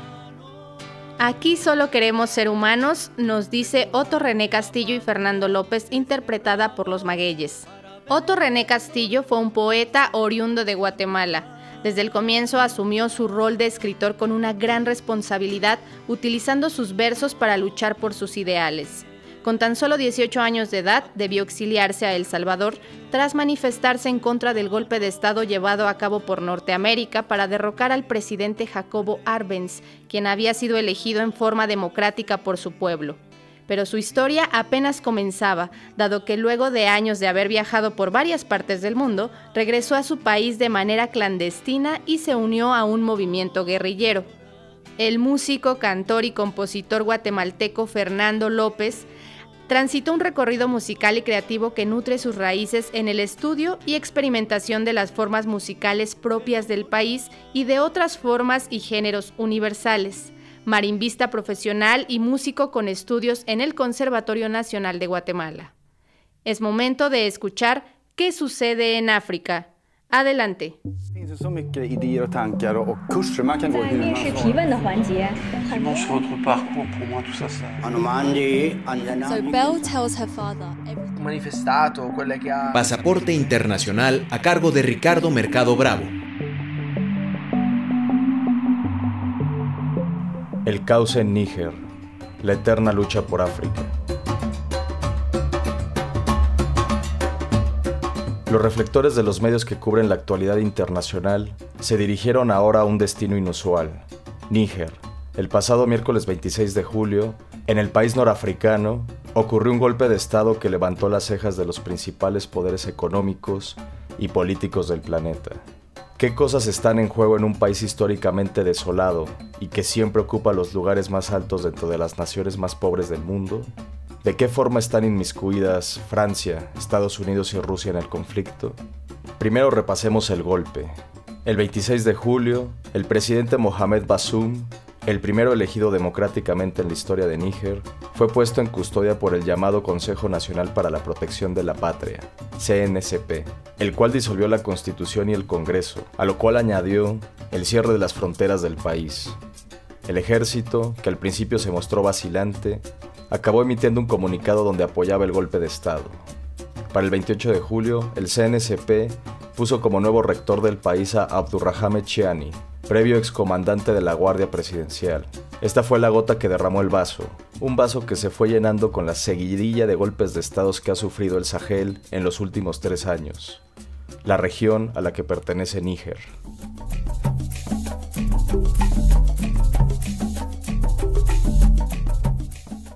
Aquí solo queremos ser humanos, nos dice Otto René Castillo y Fernando López, interpretada por los Magueyes. Otto René Castillo fue un poeta oriundo de Guatemala. Desde el comienzo asumió su rol de escritor con una gran responsabilidad, utilizando sus versos para luchar por sus ideales. Con tan solo 18 años de edad, debió exiliarse a El Salvador tras manifestarse en contra del golpe de Estado llevado a cabo por Norteamérica para derrocar al presidente Jacobo Arbenz, quien había sido elegido en forma democrática por su pueblo. Pero su historia apenas comenzaba, dado que luego de años de haber viajado por varias partes del mundo, regresó a su país de manera clandestina y se unió a un movimiento guerrillero. El músico, cantor y compositor guatemalteco Fernando López transitó un recorrido musical y creativo que nutre sus raíces en el estudio y experimentación de las formas musicales propias del país y de otras formas y géneros universales. Marimbista profesional y músico con estudios en el Conservatorio Nacional de Guatemala. Es momento de escuchar ¿Qué sucede en África? Adelante. Pasaporte internacional a cargo de Ricardo Mercado Bravo. El caos en Níger, la eterna lucha por África. Los reflectores de los medios que cubren la actualidad internacional se dirigieron ahora a un destino inusual, Níger. El pasado miércoles 26 de julio, en el país norafricano, ocurrió un golpe de Estado que levantó las cejas de los principales poderes económicos y políticos del planeta. ¿Qué cosas están en juego en un país históricamente desolado y que siempre ocupa los lugares más altos dentro de las naciones más pobres del mundo? ¿De qué forma están inmiscuidas Francia, Estados Unidos y Rusia en el conflicto? Primero repasemos el golpe. El 26 de julio, el presidente Mohamed Bazoum, el primero elegido democráticamente en la historia de Níger, fue puesto en custodia por el llamado Consejo Nacional para la Protección de la Patria, CNCP, el cual disolvió la Constitución y el Congreso, a lo cual añadió el cierre de las fronteras del país. El ejército, que al principio se mostró vacilante, acabó emitiendo un comunicado donde apoyaba el golpe de Estado. Para el 28 de julio, el CNCP puso como nuevo rector del país a Abdurrahman Chiani, previo excomandante de la Guardia Presidencial. Esta fue la gota que derramó el vaso, un vaso que se fue llenando con la seguidilla de golpes de estados que ha sufrido el Sahel en los últimos 3 años, la región a la que pertenece Níger.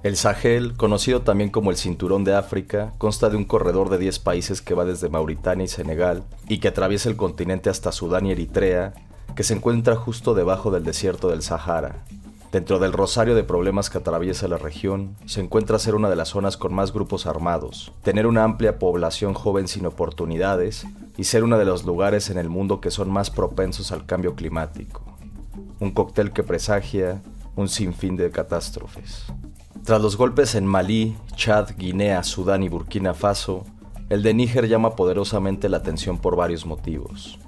El Sahel, conocido también como el Cinturón de África, consta de un corredor de 10 países que va desde Mauritania y Senegal y que atraviesa el continente hasta Sudán y Eritrea, que se encuentra justo debajo del desierto del Sahara. Dentro del rosario de problemas que atraviesa la región, se encuentra ser una de las zonas con más grupos armados, tener una amplia población joven sin oportunidades y ser uno de los lugares en el mundo que son más propensos al cambio climático. Un cóctel que presagia un sinfín de catástrofes. Tras los golpes en Malí, Chad, Guinea, Sudán y Burkina Faso, el de Níger llama poderosamente la atención por varios motivos.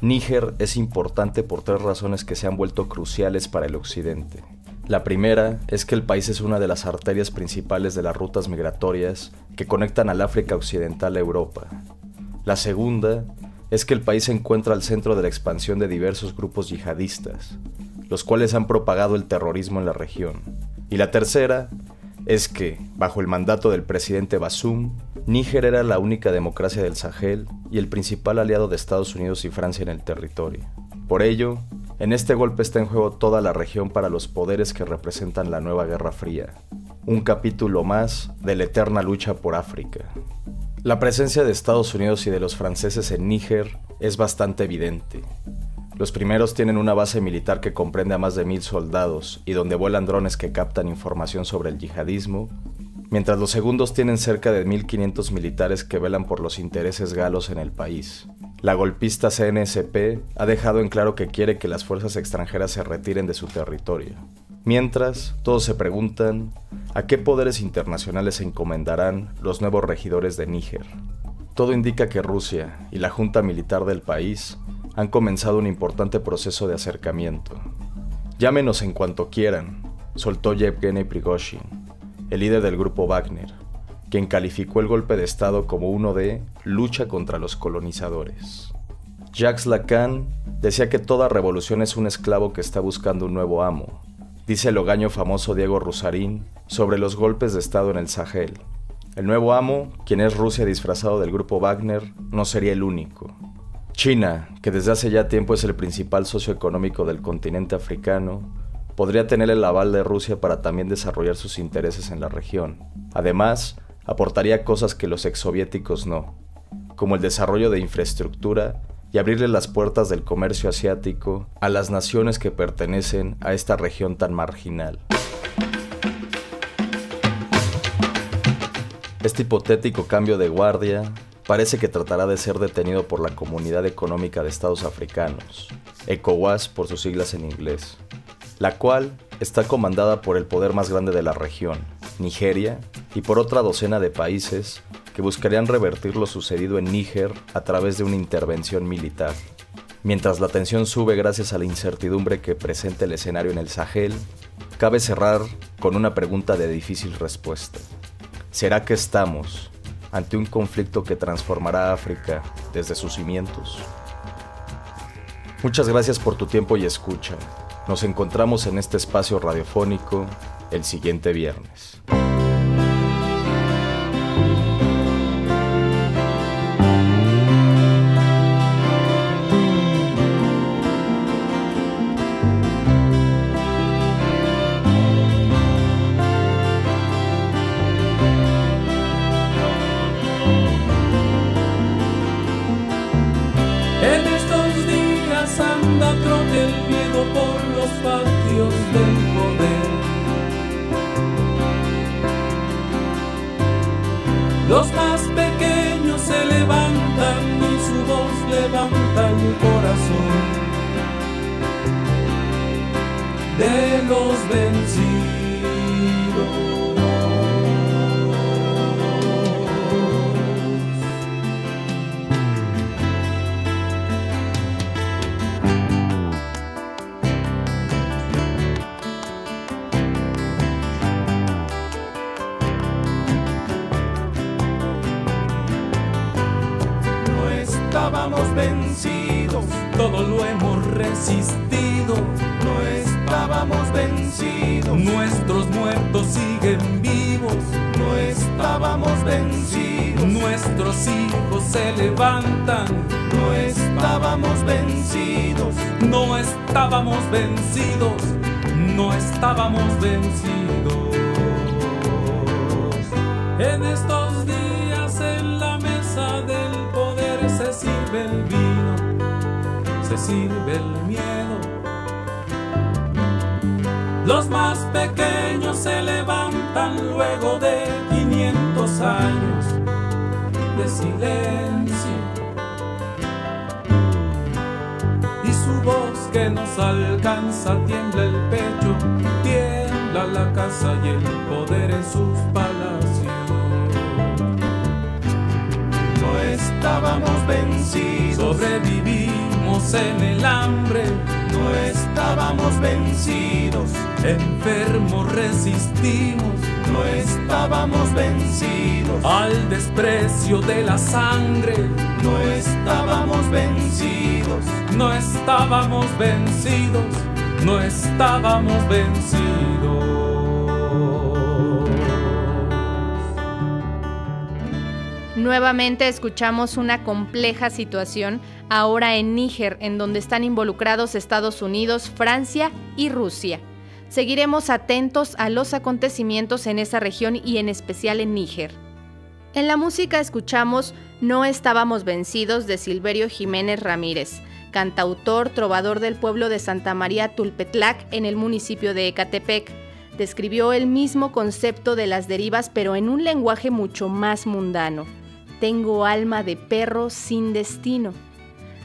Níger es importante por 3 razones que se han vuelto cruciales para el occidente. La primera es que el país es una de las arterias principales de las rutas migratorias que conectan al África Occidental a Europa. La segunda es que el país se encuentra al centro de la expansión de diversos grupos yihadistas, los cuales han propagado el terrorismo en la región. Y la tercera es que, bajo el mandato del presidente Bazoum, Níger era la única democracia del Sahel y el principal aliado de Estados Unidos y Francia en el territorio. Por ello, en este golpe está en juego toda la región para los poderes que representan la nueva Guerra Fría, un capítulo más de la eterna lucha por África. La presencia de Estados Unidos y de los franceses en Níger es bastante evidente. Los primeros tienen una base militar que comprende a más de 1000 soldados y donde vuelan drones que captan información sobre el yihadismo, mientras los segundos tienen cerca de 1500 militares que velan por los intereses galos en el país. La golpista CNSP ha dejado en claro que quiere que las fuerzas extranjeras se retiren de su territorio. Mientras, todos se preguntan a qué poderes internacionales se encomendarán los nuevos regidores de Níger. Todo indica que Rusia y la junta militar del país han comenzado un importante proceso de acercamiento. Llámenos en cuanto quieran, soltó Yevgeny Prigozhin, el líder del grupo Wagner, quien calificó el golpe de estado como uno de lucha contra los colonizadores. Jacques Lacan decía que toda revolución es un esclavo que está buscando un nuevo amo. Dice el hogaño famoso Diego Rusarín sobre los golpes de estado en el Sahel. El nuevo amo, quien es Rusia disfrazado del grupo Wagner, no sería el único. China, que desde hace ya tiempo es el principal socio económico del continente africano, podría tener el aval de Rusia para también desarrollar sus intereses en la región. Además, aportaría cosas que los exsoviéticos no, como el desarrollo de infraestructura y abrirle las puertas del comercio asiático a las naciones que pertenecen a esta región tan marginal. Este hipotético cambio de guardia parece que tratará de ser detenido por la Comunidad Económica de Estados Africanos, ECOWAS por sus siglas en inglés, la cual está comandada por el poder más grande de la región, Nigeria, y por otra docena de países que buscarían revertir lo sucedido en Níger a través de una intervención militar. Mientras la tensión sube gracias a la incertidumbre que presenta el escenario en el Sahel, cabe cerrar con una pregunta de difícil respuesta. ¿Será que estamos ante un conflicto que transformará a África desde sus cimientos? Muchas gracias por tu tiempo y escucha. Nos encontramos en este espacio radiofónico el siguiente viernes. Los más pequeños se levantan y su voz levanta el corazón de los vencidos. Estábamos vencidos, todo lo hemos resistido. No estábamos vencidos, nuestros muertos siguen vivos. No estábamos vencidos, nuestros hijos se levantan. No estábamos vencidos, no estábamos vencidos, no estábamos vencidos. En estos días en la mesa del poder se sirve el vino, se sirve el miedo. Los más pequeños se levantan luego de 500 años de silencio. Y su voz que nos alcanza tiembla el pecho, tiembla la casa y el poder en sus palacios. No estábamos vencidos, sobrevivimos en el hambre. No estábamos vencidos, enfermos resistimos. No estábamos vencidos al desprecio de la sangre. No estábamos vencidos, no estábamos vencidos, no estábamos vencidos. Nuevamente escuchamos una compleja situación ahora en Níger, en donde están involucrados Estados Unidos, Francia y Rusia. Seguiremos atentos a los acontecimientos en esa región y en especial en Níger. En la música escuchamos No estábamos vencidos de Silverio Jiménez Ramírez, cantautor, trovador del pueblo de Santa María Tulpetlac en el municipio de Ecatepec. Describió el mismo concepto de las derivas, pero en un lenguaje mucho más mundano. Tengo alma de perro sin destino.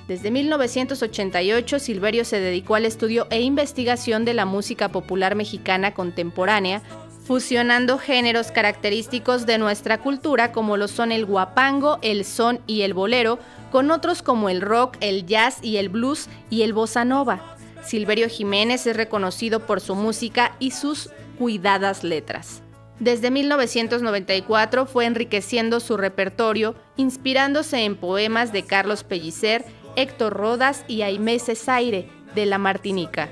Desde 1988, Silverio se dedicó al estudio e investigación de la música popular mexicana contemporánea, fusionando géneros característicos de nuestra cultura como lo son el guapango, el son y el bolero, con otros como el rock, el jazz y el blues y el bossa nova. Silverio Jiménez es reconocido por su música y sus cuidadas letras. Desde 1994 fue enriqueciendo su repertorio, inspirándose en poemas de Carlos Pellicer, Héctor Rodas y Aimé Cesaire, de la Martinica.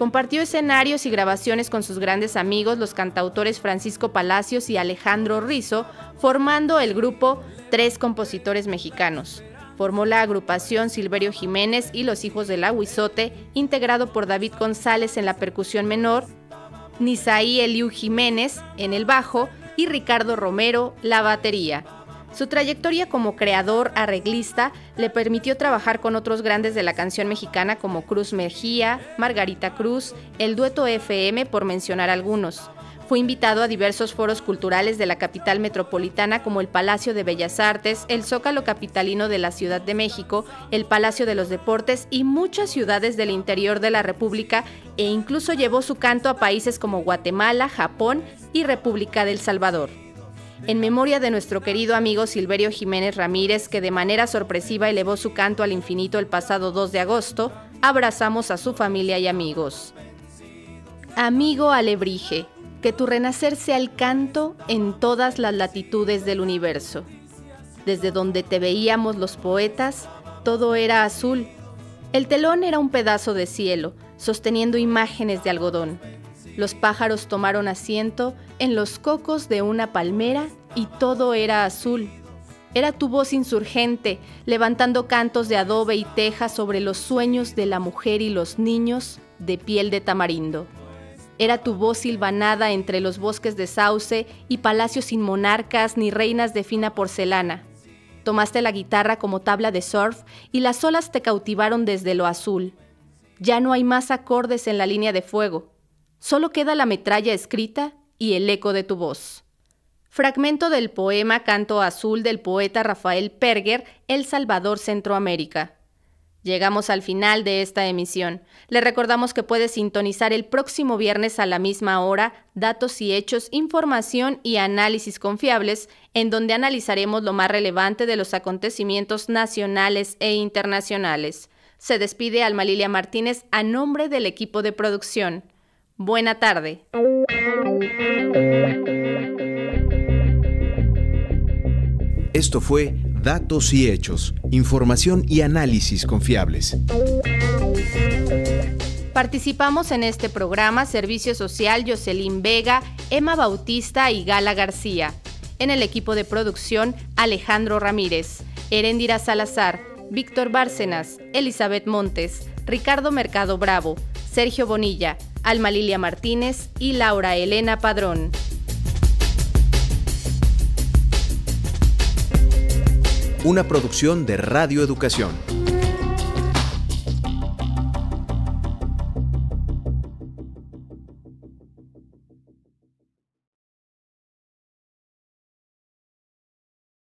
Compartió escenarios y grabaciones con sus grandes amigos, los cantautores Francisco Palacios y Alejandro Rizzo, formando el grupo Tres Compositores Mexicanos. Formó la agrupación Silverio Jiménez y los Hijos del Ahuizote, integrado por David González en la percusión menor, Nisaí Eliú Jiménez en el bajo y Ricardo Romero la batería. Su trayectoria como creador, arreglista, le permitió trabajar con otros grandes de la canción mexicana como Cruz Mejía, Margarita Cruz, el Dueto FM, por mencionar algunos. Fue invitado a diversos foros culturales de la capital metropolitana como el Palacio de Bellas Artes, el Zócalo capitalino de la Ciudad de México, el Palacio de los Deportes y muchas ciudades del interior de la República, e incluso llevó su canto a países como Guatemala, Japón y República del Salvador. En memoria de nuestro querido amigo Silverio Jiménez Ramírez, que de manera sorpresiva elevó su canto al infinito el pasado 2 de agosto, abrazamos a su familia y amigos. Amigo alebrije, que tu renacer sea el canto en todas las latitudes del universo. Desde donde te veíamos los poetas, todo era azul. El telón era un pedazo de cielo, sosteniendo imágenes de algodón. Los pájaros tomaron asiento en los cocos de una palmera y todo era azul. Era tu voz insurgente, levantando cantos de adobe y teja sobre los sueños de la mujer y los niños de piel de tamarindo. Era tu voz silvanada entre los bosques de sauce y palacios sin monarcas ni reinas de fina porcelana. Tomaste la guitarra como tabla de surf y las olas te cautivaron desde lo azul. Ya no hay más acordes en la línea de fuego. Solo queda la metralla escrita y el eco de tu voz. Fragmento del poema Canto Azul del poeta Rafael Perger, El Salvador, Centroamérica. Llegamos al final de esta emisión. Le recordamos que puede sintonizar el próximo viernes a la misma hora Datos y Hechos, Información y Análisis Confiables, en donde analizaremos lo más relevante de los acontecimientos nacionales e internacionales. Se despide Alma Lilia Martínez a nombre del equipo de producción. Buena tarde. Esto fue Datos y Hechos, Información y Análisis Confiables. Participamos en este programa Servicio Social Jocelyn Vega, Emma Bautista y Gala García. En el equipo de producción Alejandro Ramírez, Heréndira Salazar, Víctor Bárcenas, Elizabeth Montes, Ricardo Mercado Bravo, Sergio Bonilla, Alma Lilia Martínez y Laura Elena Padrón. Una producción de Radio Educación.